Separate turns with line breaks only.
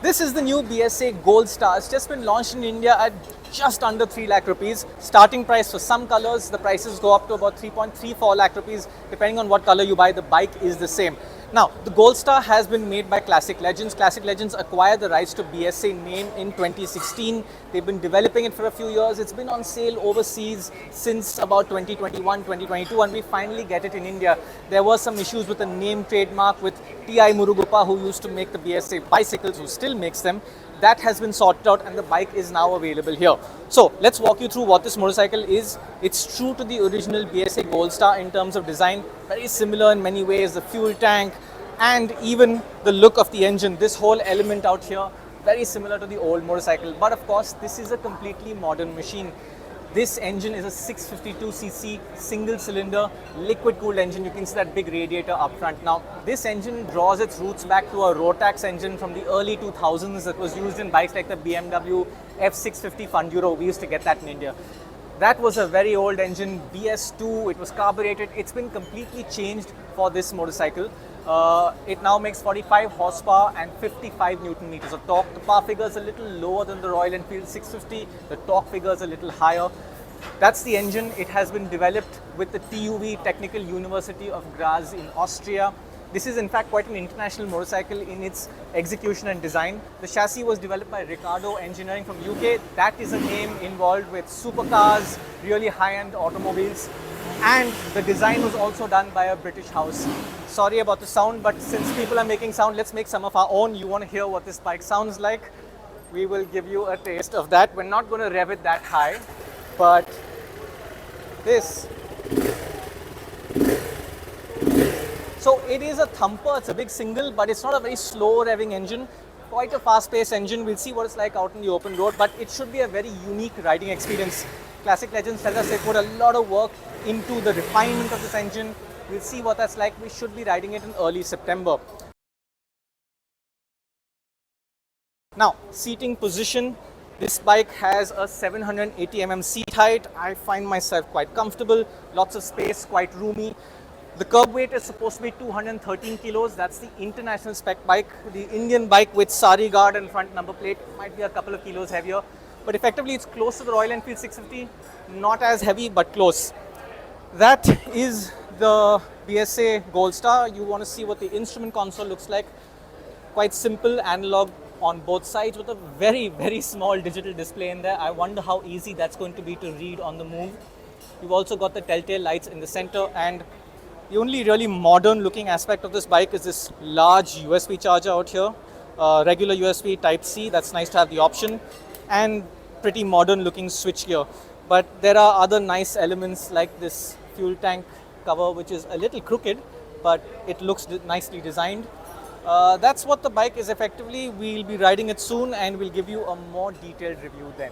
This is the new BSA Gold Star. It's just been launched in India at just under 3 lakh rupees. Starting price for some colors, the prices go up to about 3.34 lakh rupees. Depending on what color you buy, the bike is the same. Now, the Gold Star has been made by Classic Legends. Classic Legends acquired the rights to BSA name in 2016. They've been developing it for a few years. It's been on sale overseas since about 2021, 2022, and we finally get it in India. There were some issues with the name trademark with TI Murugappa, who used to make the BSA bicycles, who still makes them. That has been sorted out and the bike is now available here. So let's walk you through what this motorcycle is. It's true to the original BSA Gold Star in terms of design, very similar in many ways, the fuel tank and even the look of the engine. This whole element out here, very similar to the old motorcycle. But of course, this is a completely modern machine. This engine is a 652cc single cylinder liquid cooled engine. You can see that big radiator up front. Now, this engine draws its roots back to a Rotax engine from the early 2000s that was used in bikes like the BMW F650 Funduro. We used to get that in India. That was a very old engine, BS2, it was carbureted. It's been completely changed for this motorcycle. It now makes 45 horsepower and 55 Newton meters of torque. The power figure is a little lower than the Royal Enfield 650. The torque figure is a little higher. That's the engine. It has been developed with the TUV Technical University of Graz in Austria. This is in fact quite an international motorcycle in its execution and design. The chassis was developed by Ricardo Engineering from UK. That is a name involved with supercars, really high-end automobiles. And the design was also done by a British house. Sorry about the sound, but since people are making sound, let's make some of our own. You want to hear what this bike sounds like? We will give you a taste of that. We're not going to rev it that high, but this. So it is a thumper, it's a big single, but it's not a very slow revving engine. Quite a fast-paced engine. We'll see what it's like out in the open road, but it should be a very unique riding experience. Classic Legends tell us they put a lot of work into the refinement of this engine. We'll see what that's like. We should be riding it in early September. Now, seating position. This bike has a 780mm seat height. I find myself quite comfortable. Lots of space, quite roomy. The curb weight is supposed to be 213 kilos. That's the international spec bike. The Indian bike with sari guard and front number plate might be a couple of kilos heavier. But effectively, it's close to the Royal Enfield 650. Not as heavy, but close. That is the BSA Gold Star. You want to see what the instrument console looks like. Quite simple, analog on both sides with a very, very small digital display in there. I wonder how easy that's going to be to read on the move. You've also got the telltale lights in the center, and the only really modern looking aspect of this bike is this large USB charger out here. Regular USB Type-C, that's nice to have the option, and pretty modern looking switch gear. But there are other nice elements like this fuel tank cover, which is a little crooked, but it looks nicely designed. That's what the bike is effectively. We'll be riding it soon and we'll give you a more detailed review then.